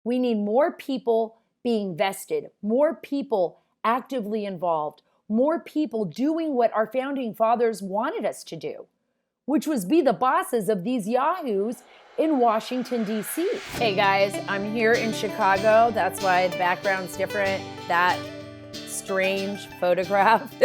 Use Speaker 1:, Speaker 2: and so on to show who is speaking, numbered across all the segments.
Speaker 1: We need more people being vested, more people actively involved, more people doing what our founding fathers wanted us to do, which was be the bosses of these yahoos in Washington, D.C. Hey guys, I'm here in Chicago. That's why the background's different. That strange photograph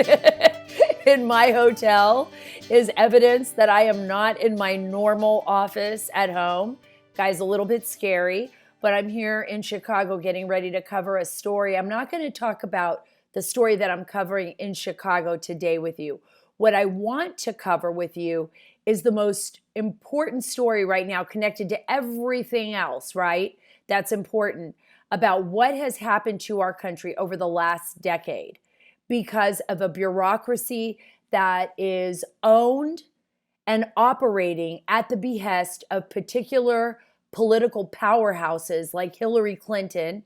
Speaker 1: in my hotel is evidence that I am not in my normal office at home. Guys, a little bit scary, but I'm here in Chicago getting ready to cover a story. I'm not going to talk about the story that I'm covering in Chicago today with you. What I want to cover with you is the most important story right now, connected to everything else, right? That's important, about what has happened to our country over the last decade because of a bureaucracy that is owned and operating at the behest of particular political powerhouses like Hillary Clinton,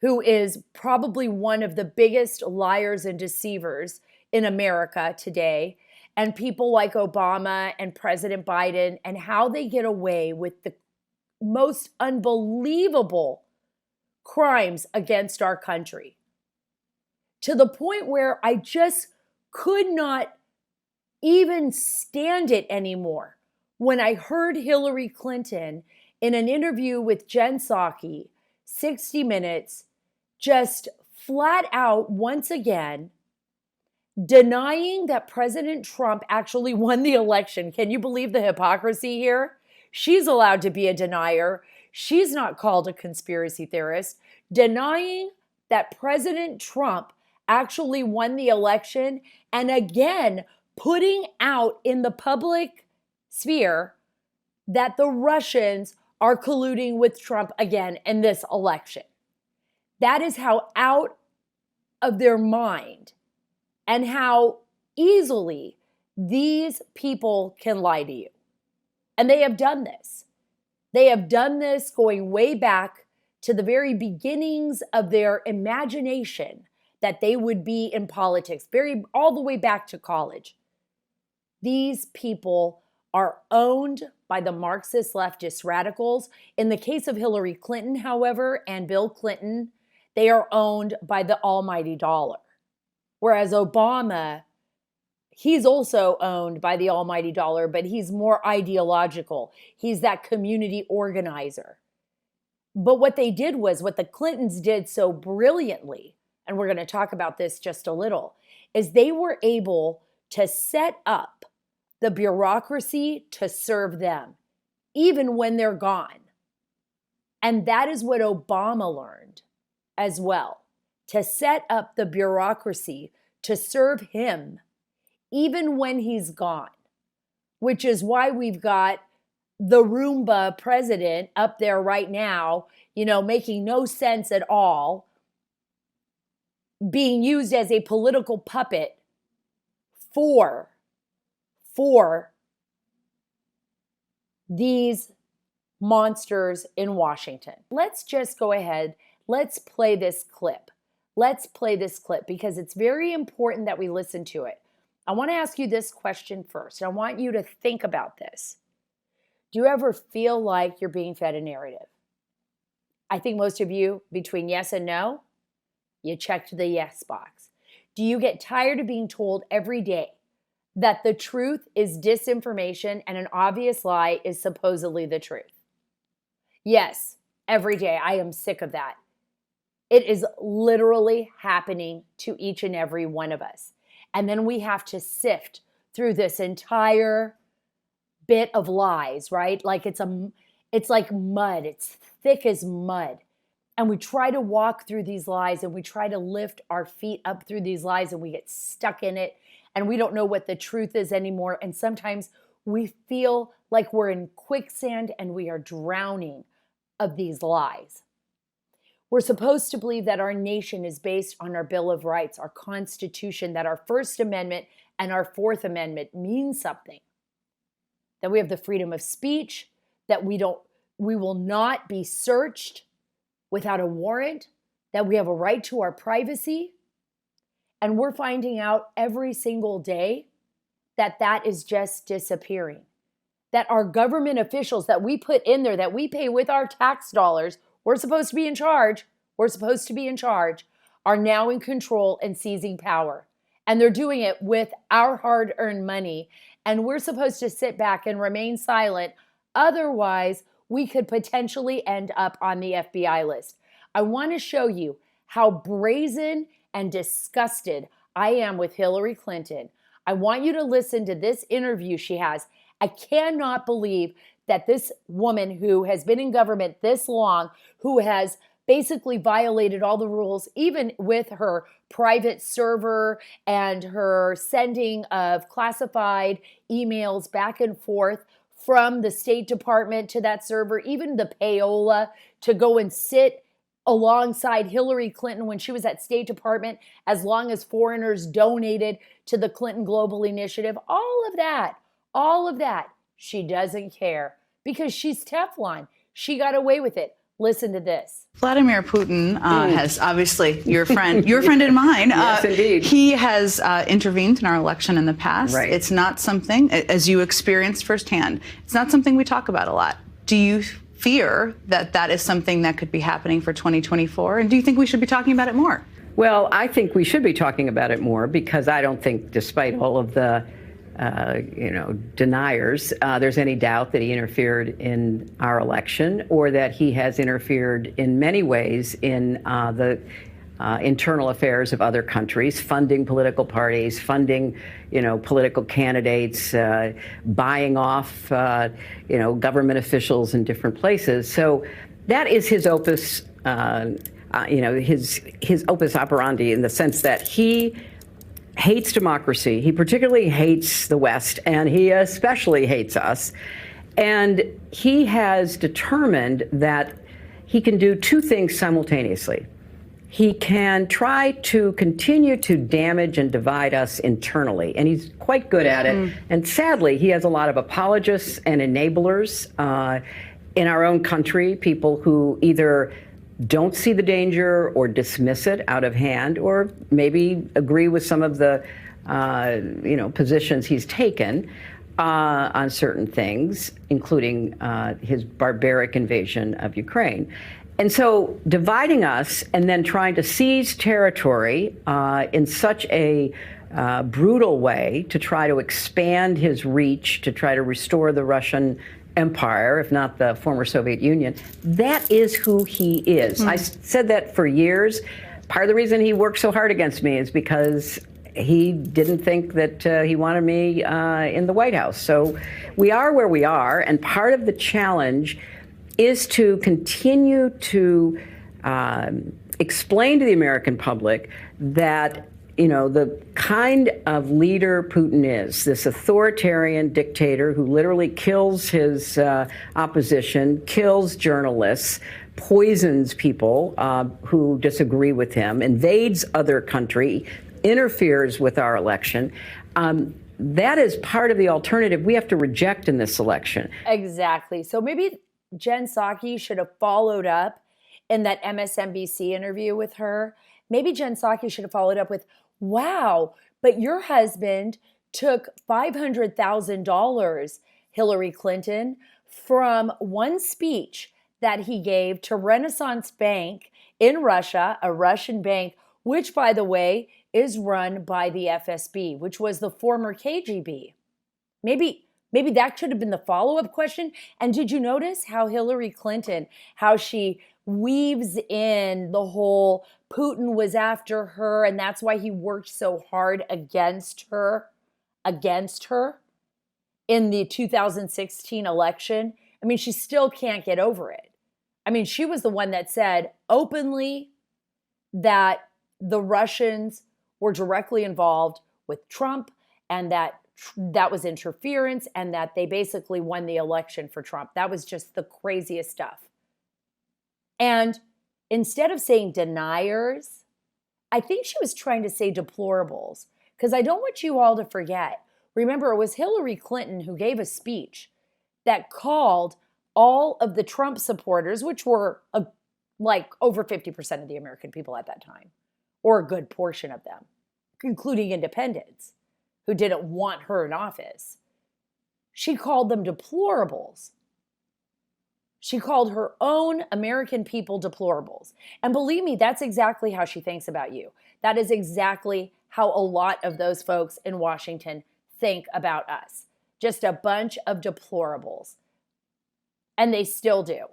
Speaker 1: who is probably one of the biggest liars and deceivers in America today, and people like Obama and President Biden, and how they get away with the most unbelievable crimes against our country, to the point where I just could not even stand it anymore when I heard Hillary Clinton in an interview with Jen Psaki, 60 Minutes, just flat out once again denying that President Trump actually won the election. Can you believe the hypocrisy here? She's allowed to be a denier. She's not called a conspiracy theorist. Denying that President Trump actually won the election, and again, putting out in the public sphere that the Russians are colluding with Trump again in this election. That is how out of their mind and how easily these people can lie to you. And they have done this. They have done this going way back to the very beginnings of their imagination that they would be in politics, all the way back to college. These people are owned by the Marxist leftist radicals. In the case of Hillary Clinton, however, and Bill Clinton, they are owned by the almighty dollar. Whereas Obama, he's also owned by the almighty dollar, but he's more ideological. He's that community organizer. But what they did was, what the Clintons did so brilliantly, and we're going to talk about this just a little, is they were able to set up the bureaucracy to serve them, even when they're gone. And that is what Obama learned as well, to set up the bureaucracy to serve him, even when he's gone, which is why we've got the Roomba president up there right now, making no sense at all, being used as a political puppet for these monsters in Washington. Let's just go ahead. Let's play this clip. Let's play this clip because it's very important that we listen to it. I want to ask you this question first. I want you to think about this. Do you ever feel like you're being fed a narrative? I think most of you, between yes and no, you checked the yes box. Do you get tired of being told every day that the truth is disinformation and an obvious lie is supposedly the truth? Yes, every day. I am sick of that. It is literally happening to each and every one of us. And then we have to sift through this entire bit of lies, right? Like it's like mud. It's thick as mud. And we try to walk through these lies, and we try to lift our feet up through these lies, and we get stuck in it, and we don't know what the truth is anymore. And sometimes we feel like we're in quicksand and we are drowning of these lies. We're supposed to believe that our nation is based on our Bill of Rights, our Constitution, that our First Amendment and our Fourth Amendment mean something, that we have the freedom of speech, that we will not be searched without a warrant, that we have a right to our privacy. And we're finding out every single day that that is just disappearing. That our government officials that we put in there, that we pay with our tax dollars, we're supposed to be in charge, we're supposed to be in charge, are now in control and seizing power. And they're doing it with our hard-earned money. And we're supposed to sit back and remain silent. Otherwise, we could potentially end up on the FBI list. I want to show you how brazen and disgusted I am with Hillary Clinton. I want you to listen to this interview she has. I cannot believe that this woman who has been in government this long, who has basically violated all the rules, even with her private server and her sending of classified emails back and forth from the State Department to that server, even the payola to go and sit alongside Hillary Clinton when she was at State Department, as long as foreigners donated to the Clinton Global Initiative, all of that, she doesn't care because she's Teflon. She got away with it. Listen to this.
Speaker 2: Vladimir Putin has obviously your friend and mine.
Speaker 3: Yes, indeed.
Speaker 2: He has intervened in our election in the past.
Speaker 3: Right.
Speaker 2: It's not something, as you experienced firsthand, it's not something we talk about a lot. Do you fear that that is something that could be happening for 2024? And do you think we should be talking about it more?
Speaker 3: Well, I think we should be talking about it more because I don't think, despite all of the deniers, there's any doubt that he interfered in our election or that he has interfered in many ways in the internal affairs of other countries, funding political parties, funding, political candidates, buying off, government officials in different places. So that is his opus, his opus operandi in the sense that he hates democracy. He particularly hates the West, and he especially hates us. And he has determined that he can do two things simultaneously. He can try to continue to damage and divide us internally, and he's quite good at it. And sadly, he has a lot of apologists and enablers in our own country, people who either don't see the danger or dismiss it out of hand, or maybe agree with some of the positions he's taken on certain things, including his barbaric invasion of Ukraine. And so dividing us and then trying to seize territory in such a brutal way to try to expand his reach, to try to restore the Russian Empire, if not the former Soviet Union, that is who he is. I said that for years. Part of the reason he worked so hard against me is because he didn't think that he wanted me in the White House. So we are where we are, and part of the challenge is to continue to explain to the American public that the kind of leader Putin is, this authoritarian dictator who literally kills his opposition, kills journalists, poisons people who disagree with him, invades other country, interferes with our election. That is part of the alternative we have to reject in this election.
Speaker 1: Exactly. So maybe Jen Psaki should have followed up in that MSNBC interview with her. Maybe Jen Psaki should have followed up with, wow, but your husband took $500,000, Hillary Clinton, from one speech that he gave to Renaissance Bank in Russia, a Russian bank, which, by the way, is run by the FSB, which was the former KGB. Maybe that should have been the follow-up question. And did you notice how Hillary Clinton, how she weaves in the whole Putin was after her and that's why he worked so hard against her in the 2016 election? I mean, she still can't get over it. I mean, she was the one that said openly that the Russians were directly involved with Trump and that was interference and that they basically won the election for Trump. That was just the craziest stuff. And instead of saying deniers, I think she was trying to say deplorables, because I don't want you all to forget. Remember, it was Hillary Clinton who gave a speech that called all of the Trump supporters, which were like over 50% of the American people at that time, or a good portion of them, including independents who didn't want her in office. She called them deplorables. She called her own American people deplorables. And believe me, that's exactly how she thinks about you. That is exactly how a lot of those folks in Washington think about us. Just a bunch of deplorables. And they still do.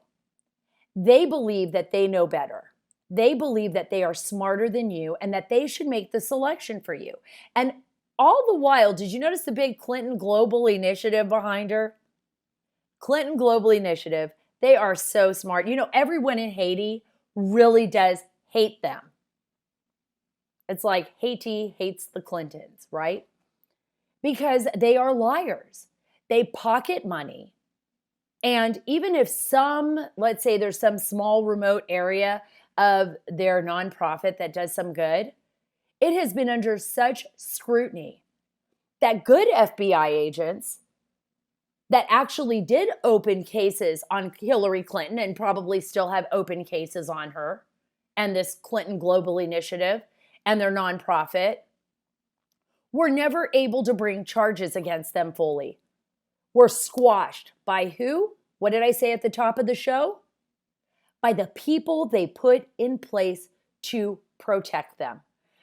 Speaker 1: They believe that they know better. They believe that they are smarter than you and that they should make the selection for you. And all the while, did you notice the big Clinton Global Initiative behind her? Clinton Global Initiative. They are so smart. You know, everyone in Haiti really does hate them. It's like Haiti hates the Clintons, right? Because they are liars. They pocket money. And even if let's say there's some small remote area of their nonprofit that does some good, it has been under such scrutiny that good FBI agents that actually did open cases on Hillary Clinton and probably still have open cases on her and this Clinton Global Initiative and their nonprofit were never able to bring charges against them fully. Were squashed by who? What did I say at the top of the show? By the people they put in place to protect them.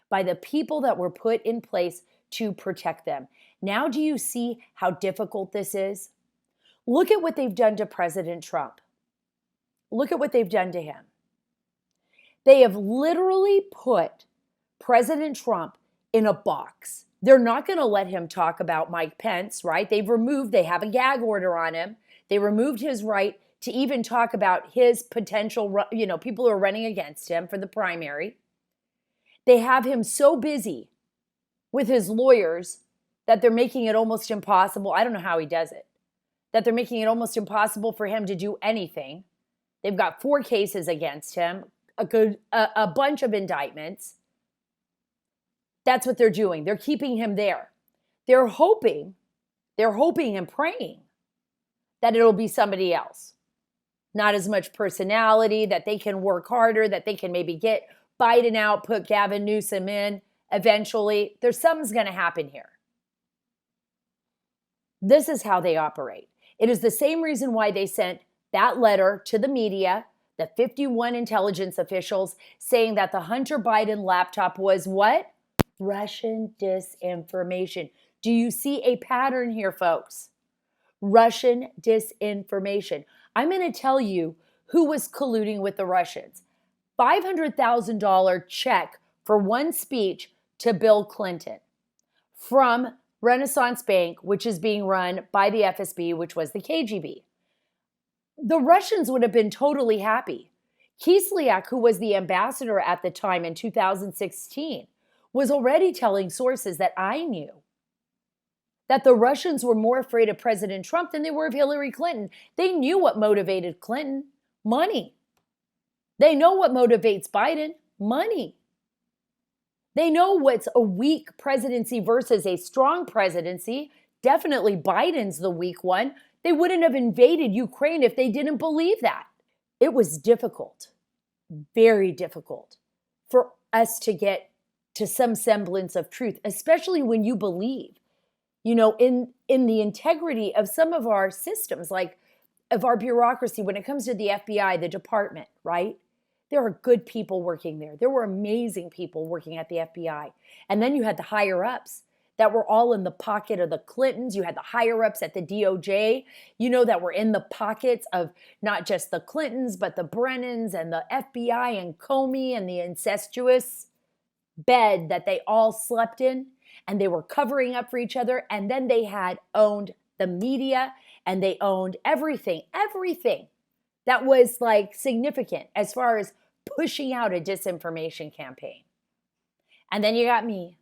Speaker 1: By the people that were put in place to protect them. Now do you see how difficult this is? Look at what they've done to President Trump. Look at what they've done to him. They have literally put President Trump in a box. They're not going to let him talk about Mike Pence, right? They have a gag order on him. They removed his right to even talk about his potential, people who are running against him for the primary. They have him so busy with his lawyers that they're making it almost impossible. I don't know how he does it. That they're making it almost impossible for him to do anything. They've got 4 cases against him, a bunch of indictments. That's what they're doing. They're keeping him there. They're hoping and praying that it'll be somebody else. Not as much personality, that they can work harder, that they can maybe get Biden out, put Gavin Newsom in eventually. Something's going to happen here. This is how they operate. It is the same reason why they sent that letter to the media, the 51 intelligence officials, saying that the Hunter Biden laptop was what? Russian disinformation. Do you see a pattern here, folks? Russian disinformation. I'm going to tell you who was colluding with the Russians. $500,000 check for one speech to Bill Clinton from Renaissance Bank, which is being run by the FSB, which was the KGB. The Russians would have been totally happy. Kislyak, who was the ambassador at the time in 2016, was already telling sources that I knew that the Russians were more afraid of President Trump than they were of Hillary Clinton. They knew what motivated Clinton: money. They know what motivates Biden: money. They know what's a weak presidency versus a strong presidency. Definitely Biden's the weak one. They wouldn't have invaded Ukraine if they didn't believe that. It was difficult, very difficult, for us to get to some semblance of truth, especially when you believe, in the integrity of some of our systems, like of our bureaucracy. When it comes to the FBI, the department, right? There are good people working there. There were amazing people working at the FBI. And then you had the higher ups that were all in the pocket of the Clintons. You had the higher ups at the DOJ, that were in the pockets of not just the Clintons, but the Brennans and the FBI and Comey and the incestuous bed that they all slept in. And they were covering up for each other. And then they had owned the media and they owned everything that was like significant as far as pushing out a disinformation campaign. And then you got me.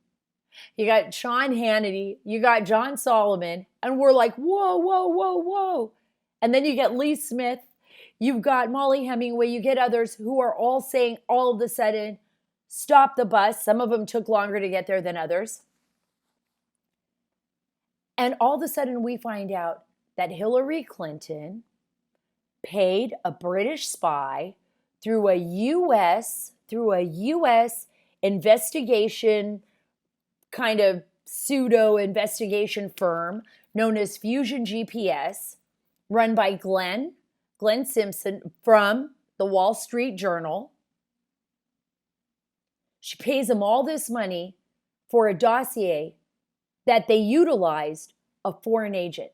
Speaker 1: You got Sean Hannity. You got John Solomon. And we're like, whoa, whoa, whoa, whoa. And then you get Lee Smith. You've got Molly Hemingway. You get others who are all saying all of a sudden, stop the bus. Some of them took longer to get there than others. And all of a sudden we find out that Hillary Clinton paid a British spy through a U.S. investigation, kind of pseudo investigation firm known as Fusion GPS, run by Glenn Glenn Simpson from the Wall Street Journal. She pays him all this money for a dossier that they utilized a foreign agent,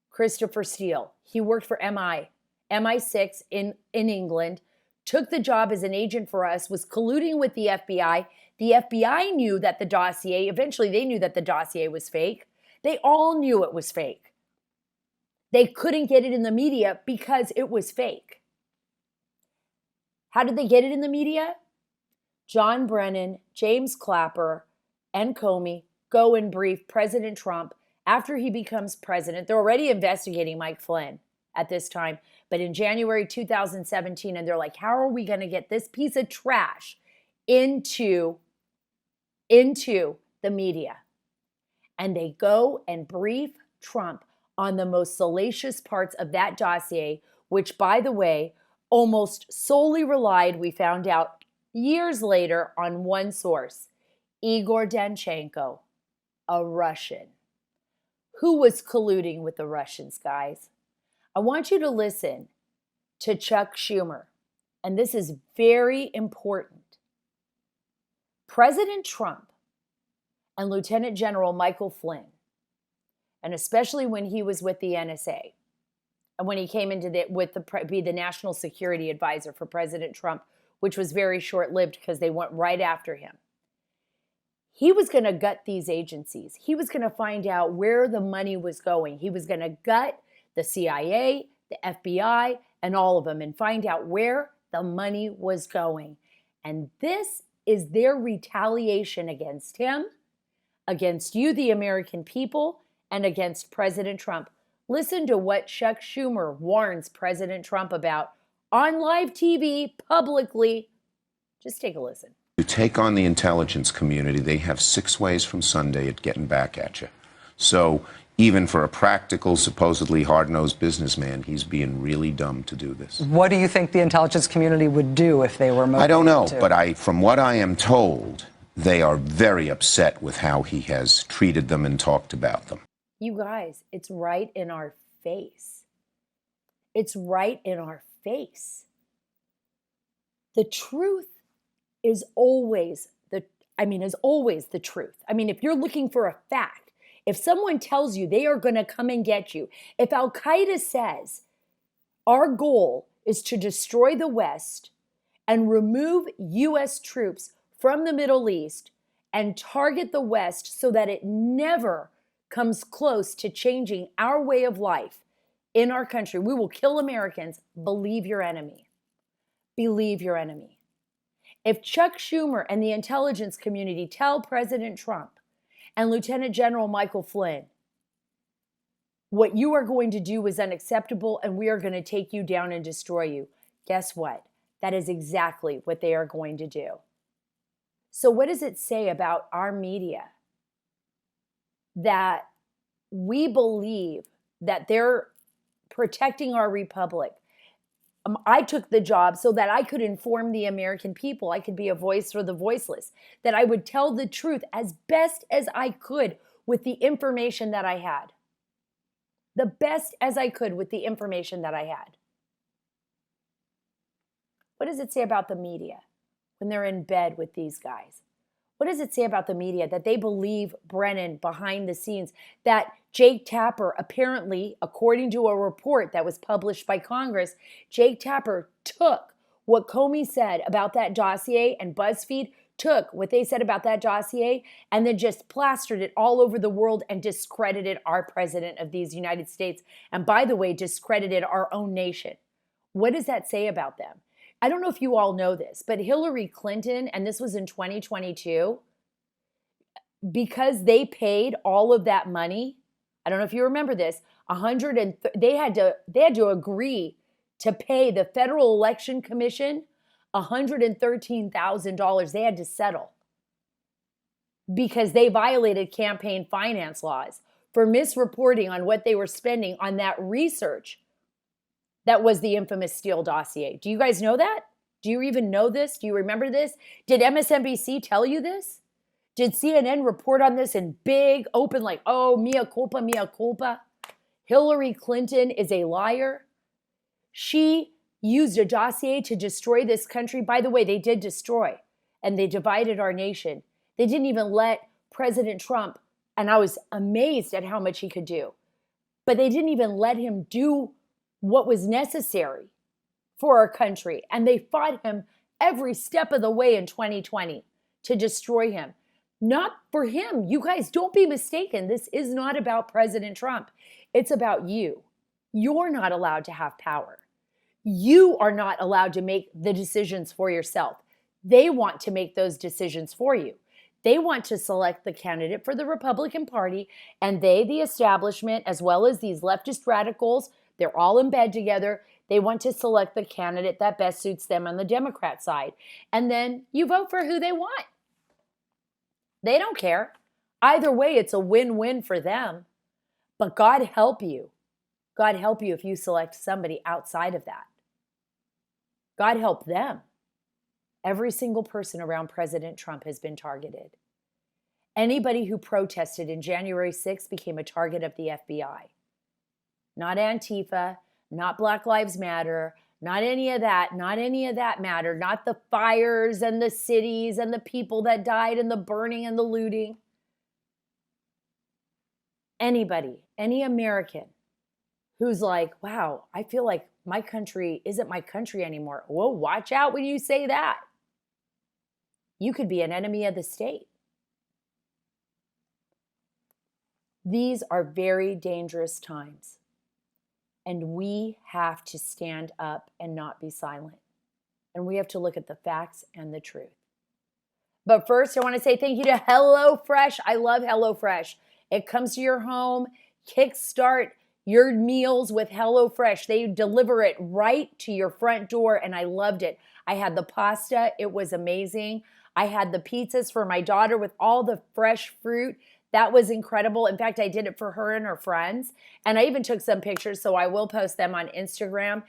Speaker 1: Christopher Steele. He worked for MI6 in England, took the job as an agent for us, was colluding with the FBI. The FBI knew that the dossier, eventually they knew that the dossier was fake. They all knew it was fake. They couldn't get it in the media because it was fake. How did they get it in the media? John Brennan, James Clapper, and Comey go and brief President Trump after he becomes president. They're already investigating Mike Flynn at this time, but in January 2017, and they're like, how are we going to get this piece of trash into the media? And they go and brief Trump on the most salacious parts of that dossier, which, by the way, almost solely relied, we found out years later, on one source, Igor Danchenko, a Russian. Who was colluding with the Russians, guys? I want you to listen to Chuck Schumer, and this is very important. President Trump and Lieutenant General Michael Flynn, and especially when he was with the NSA, and when he came into be the national security advisor for President Trump, which was very short-lived because they went right after him. He was going to gut these agencies. He was going to find out where the money was going. He was going to gut the CIA, the FBI, and all of them, and find out where the money was going. And this is their retaliation against him, against you, the American people, and against President Trump. Listen to what Chuck Schumer warns President Trump about on live TV, publicly. Just take a listen.
Speaker 4: You take on the intelligence community, they have 6 ways from Sunday at getting back at you. So even for a practical, supposedly hard-nosed businessman, he's being really dumb to do this.
Speaker 5: What do you think the intelligence community would do if they were motivated?
Speaker 4: I don't know, but from what I am told, they are very upset with how he has treated them and talked about them.
Speaker 1: You guys, it's right in our face. It's right in our face. The truth is always the truth. I mean, if you're looking for a fact, if someone tells you they are going to come and get you, if Al Qaeda says our goal is to destroy the West and remove U.S. troops from the Middle East and target the West so that it never comes close to changing our way of life in our country, we will kill Americans. Believe your enemy. Believe your enemy. If Chuck Schumer and the intelligence community tell President Trump and Lieutenant General Michael Flynn, what you are going to do is unacceptable and we are going to take you down and destroy you, guess what? That is exactly what they are going to do. So what does it say about our media? That we believe that they're protecting our republic. I took the job so that I could inform the American people. I could be a voice for the voiceless, that I would tell the truth as best as I could with the information that I had. The best as I could with the information that I had. What does it say about the media when they're in bed with these guys? What does it say about the media that they believe Brennan behind the scenes, that Jake Tapper, apparently, according to a report that was published by Congress, Jake Tapper took what Comey said about that dossier and BuzzFeed took what they said about that dossier and then just plastered it all over the world and discredited our president of these United States. And by the way, discredited our own nation. What does that say about them? I don't know if you all know this, but Hillary Clinton, and this was in 2022, because they paid all of that money, I don't know if you remember this, they had to agree to pay the Federal Election Commission $113,000. They had to settle because they violated campaign finance laws for misreporting on what they were spending on that research. That was the infamous Steele dossier. Do you guys know that? Do you even know this? Do you remember this? Did MSNBC tell you this? Did CNN report on this in big, open, like, oh, mea culpa, mea culpa? Hillary Clinton is a liar. She used a dossier to destroy this country. By the way, they did destroy, and they divided our nation. They didn't even let President Trump, and I was amazed at how much he could do, but they didn't even let him do what was necessary for our country. And they fought him every step of the way in 2020 to destroy him. Not for him. You guys, don't be mistaken. This is not about President Trump. It's about you. You're not allowed to have power. You are not allowed to make the decisions for yourself. They want to make those decisions for you. They want to select the candidate for the Republican Party, and they, the establishment, as well as these leftist radicals, they're all in bed together. They want to select the candidate that best suits them on the Democrat side. And then you vote for who they want. They don't care. Either way, it's a win-win for them. But God help you. God help you if you select somebody outside of that. God help them. Every single person around President Trump has been targeted. Anybody who protested in January 6th became a target of the FBI. Not Antifa, not Black Lives Matter, not any of that. Not any of that mattered. Not the fires and the cities and the people that died and the burning and the looting. Anybody, any American who's like, wow, I feel like my country isn't my country anymore. Whoa, watch out when you say that. You could be an enemy of the state. These are very dangerous times. And we have to stand up and not be silent. And we have to look at the facts and the truth. But first, I want to say thank you to HelloFresh. I love HelloFresh. It comes to your home. Kickstart your meals with HelloFresh. They deliver it right to your front door, and I loved it. I had the pasta. It was amazing. I had the pizzas for my daughter with all the fresh fruit. That was incredible. In fact, I did it for her and her friends. And I even took some pictures, so I will post them on Instagram.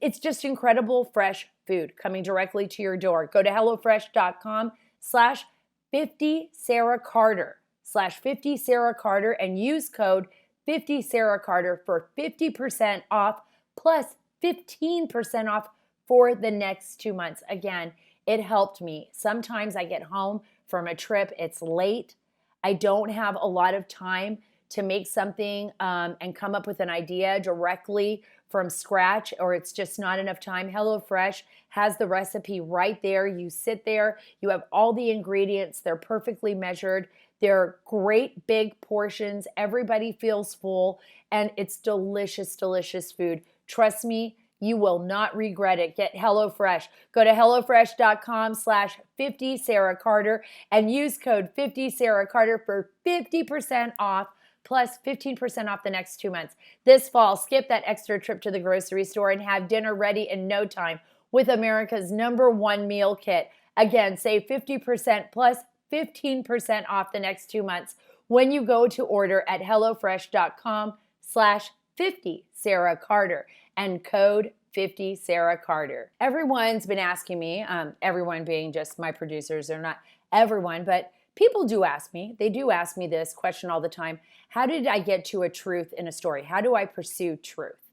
Speaker 1: It's just incredible fresh food coming directly to your door. Go to HelloFresh.com/50SarahCarter and use code 50SarahCarter for 50% off plus 15% off for the next 2 months. Again, it helped me. Sometimes I get home from a trip, it's late. I don't have a lot of time to make something and come up with an idea directly from scratch, or it's just not enough time. HelloFresh has the recipe right there. You sit there, you have all the ingredients, they're perfectly measured. They're great big portions. Everybody feels full, and it's delicious, delicious food. Trust me, you will not regret it. Get HelloFresh. Go to HelloFresh.com/50SarahCarter and use code 50SarahCarter for 50% off plus 15% off the next 2 months. This fall, skip that extra trip to the grocery store and have dinner ready in no time with America's #1 meal kit. Again, save 50% plus 15% off the next 2 months when you go to order at HelloFresh.com/50SarahCarter and code 50SarahCarter. Everyone's been asking me, everyone being just my producers, they're not everyone, but people do ask me. They do ask me this question all the time. How did I get to a truth in a story? How do I pursue truth?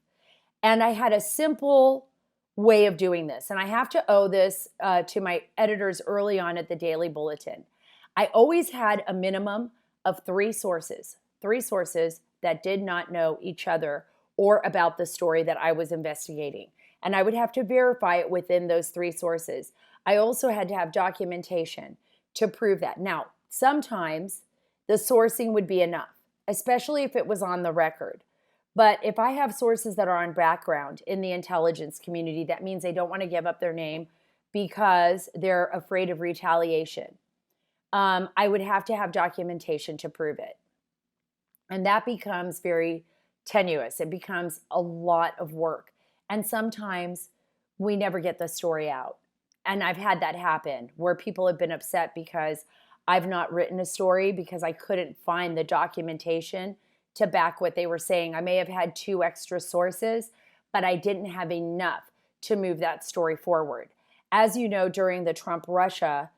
Speaker 1: And I had a simple way of doing this. And I have to owe this to my editors early on at the Daily Bulletin. I always had a minimum of three sources that did not know each other or about the story that I was investigating. And I would have to verify it within those three sources. I also had to have documentation to prove that. Now, sometimes the sourcing would be enough, especially if it was on the record. But if I have sources that are on background in the intelligence community, that means they don't want to give up their name because they're afraid of retaliation. I would have to have documentation to prove it. And that becomes very tenuous. It becomes a lot of work. And sometimes we never get the story out. And I've had that happen where people have been upset because I've not written a story because I couldn't find the documentation to back what they were saying. I may have had 2 extra sources, but I didn't have enough to move that story forward. As you know, during the Trump-Russia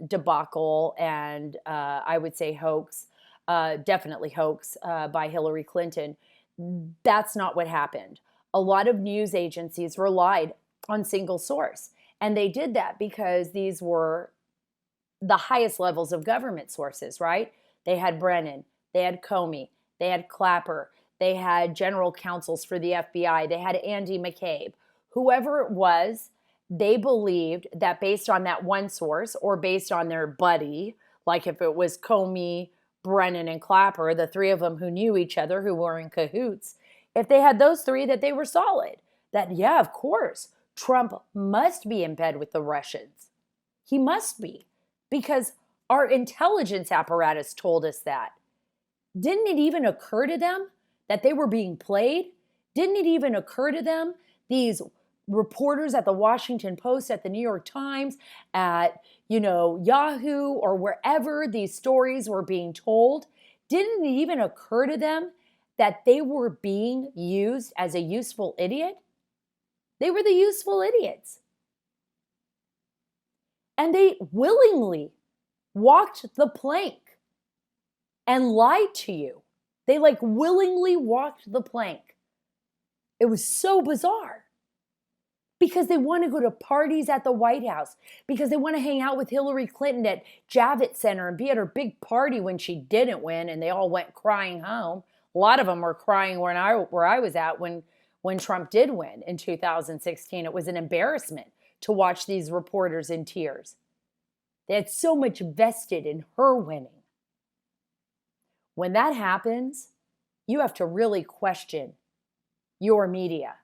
Speaker 1: debacle and I would say hoax, definitely hoax by Hillary Clinton, that's not what happened. a lot of news agencies relied on single source. And they did that because these were the highest levels of government sources, right? They had Brennan, they had Comey, they had Clapper, they had general counsels for the FBI, they had Andy McCabe. Whoever it was, they believed that based on that one source or based on their buddy, like if it was Comey, Brennan, and Clapper, the three of them who knew each other, who were in cahoots, if they had those three, that they were solid. That, yeah, of course, Trump must be in bed with the Russians. He must be, because our intelligence apparatus told us that. Didn't it even occur to them that they were being played? Didn't it even occur to them, these reporters at the Washington Post, at the New York Times, at, Yahoo, or wherever these stories were being told, didn't it even occur to them that they were being used as a useful idiot? They were the useful idiots. And they willingly walked the plank and lied to you. They willingly walked the plank. It was so bizarre. Because they want to go to parties at the White House, because they want to hang out with Hillary Clinton at Javits Center and be at her big party when she didn't win and they all went crying home. A lot of them were crying where I was at when Trump did win in 2016. It was an embarrassment to watch these reporters in tears. They had so much vested in her winning. When that happens, you have to really question your media.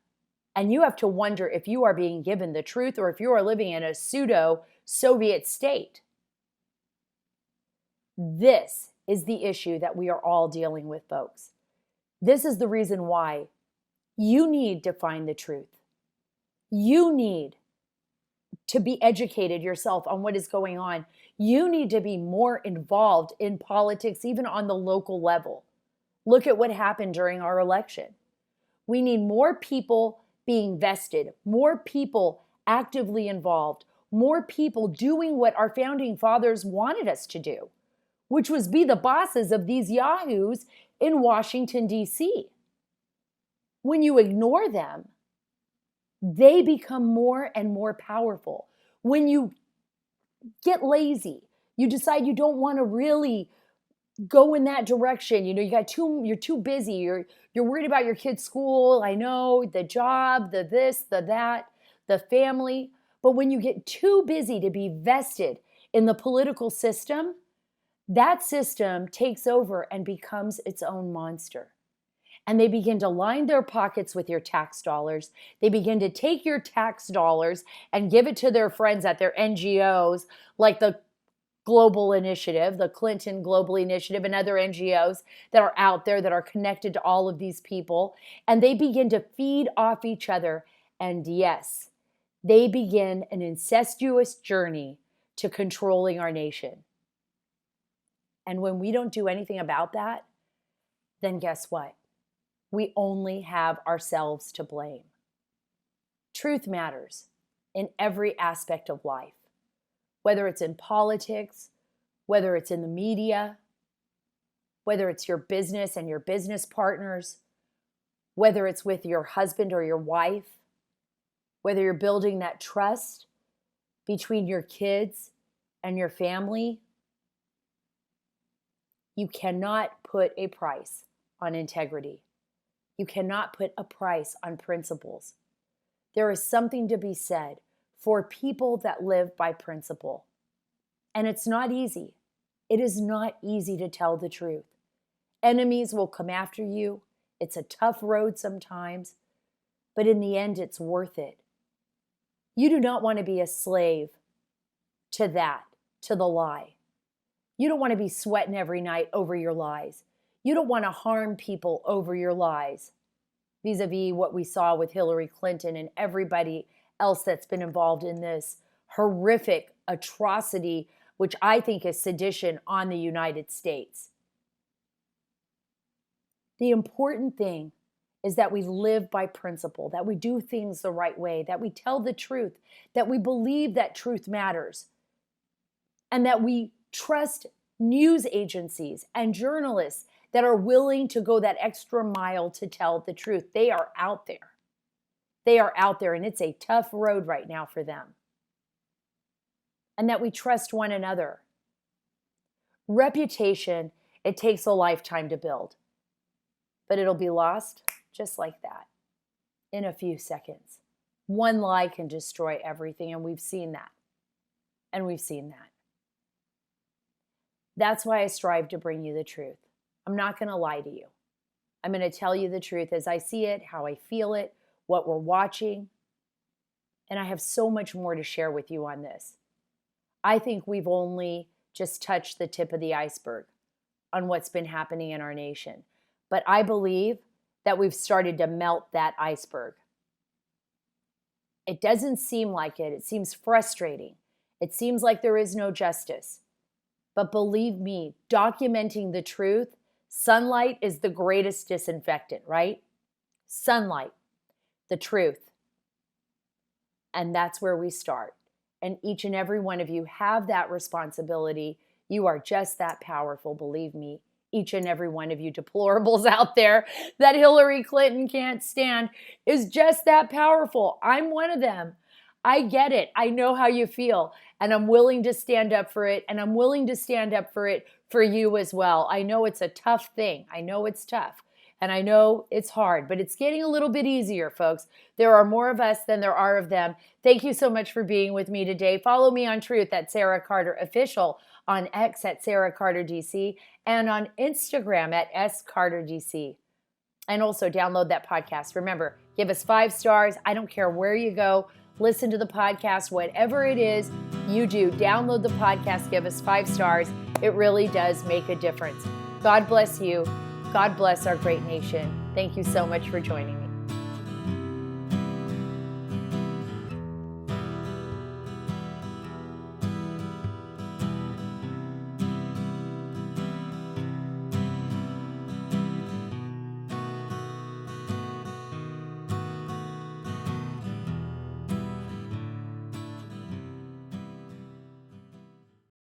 Speaker 1: And you have to wonder if you are being given the truth or if you are living in a pseudo-Soviet state. This is the issue that we are all dealing with, folks. This is the reason why you need to find the truth. You need to be educated yourself on what is going on. You need to be more involved in politics, even on the local level. Look at what happened during our election. We need more people being vested, more people actively involved, more people doing what our founding fathers wanted us to do, which was be the bosses of these yahoos in Washington, D.C. When you ignore them, they become more and more powerful. When you get lazy, you decide you don't want to really go in that direction. You're too busy. You're worried about your kid's school. I know, the job, the this, the that, the family. But when you get too busy to be vested in the political system, that system takes over and becomes its own monster. And they begin to line their pockets with your tax dollars. They begin to take your tax dollars and give it to their friends at their NGOs, like the Global Initiative, the Clinton Global Initiative, and other NGOs that are out there that are connected to all of these people. And they begin to feed off each other. And yes, they begin an incestuous journey to controlling our nation. And when we don't do anything about that, then guess what? We only have ourselves to blame. Truth matters in every aspect of life. Whether it's in politics, whether it's in the media, whether it's your business and your business partners, whether it's with your husband or your wife, whether you're building that trust between your kids and your family, you cannot put a price on integrity. You cannot put a price on principles. There is something to be said for people that live by principle. And it's not easy. It is not easy to tell the truth. Enemies will come after you. It's a tough road sometimes, but in the end, it's worth it. You do not want to be a slave to the lie. You don't want to be sweating every night over your lies. You don't want to harm people over your lies, vis-a-vis what we saw with Hillary Clinton and everybody else that's been involved in this horrific atrocity, which I think is sedition on the United States. The important thing is that we live by principle, that we do things the right way, that we tell the truth, that we believe that truth matters, and that we trust news agencies and journalists that are willing to go that extra mile to tell the truth. They are out there. They are out there, and it's a tough road right now for them. And that we trust one another. Reputation, it takes a lifetime to build, but it'll be lost just like that in a few seconds. One lie can destroy everything, and we've seen that. And we've seen that. That's why I strive to bring you the truth. I'm not going to lie to you. I'm going to tell you the truth as I see it, how I feel it, what we're watching. And I have so much more to share with you on this. I think we've only just touched the tip of the iceberg on what's been happening in our nation. But I believe that we've started to melt that iceberg. It doesn't seem like it. It seems frustrating. It seems like there is no justice. But believe me, documenting the truth, sunlight is the greatest disinfectant, right? Sunlight, the truth. And that's where we start. And each and every one of you have that responsibility. You are just that powerful, believe me. Each and every one of you deplorables out there that Hillary Clinton can't stand is just that powerful. I'm one of them. I get it. I know how you feel. And I'm willing to stand up for it. And I'm willing to stand up for it for you as well. I know it's a tough thing. I know it's tough. And I know it's hard, but it's getting a little bit easier, folks. There are more of us than there are of them. Thank you so much for being with me today. Follow me on Truth at Sara Carter Official, on X at Sara Carter DC, and on Instagram at SCarterDC. And also download that podcast. Remember, give us 5 stars. I don't care where you go. Listen to the podcast, whatever it is you do. Download the podcast, give us 5 stars. It really does make a difference. God bless you. God bless our great nation. Thank you so much for joining me.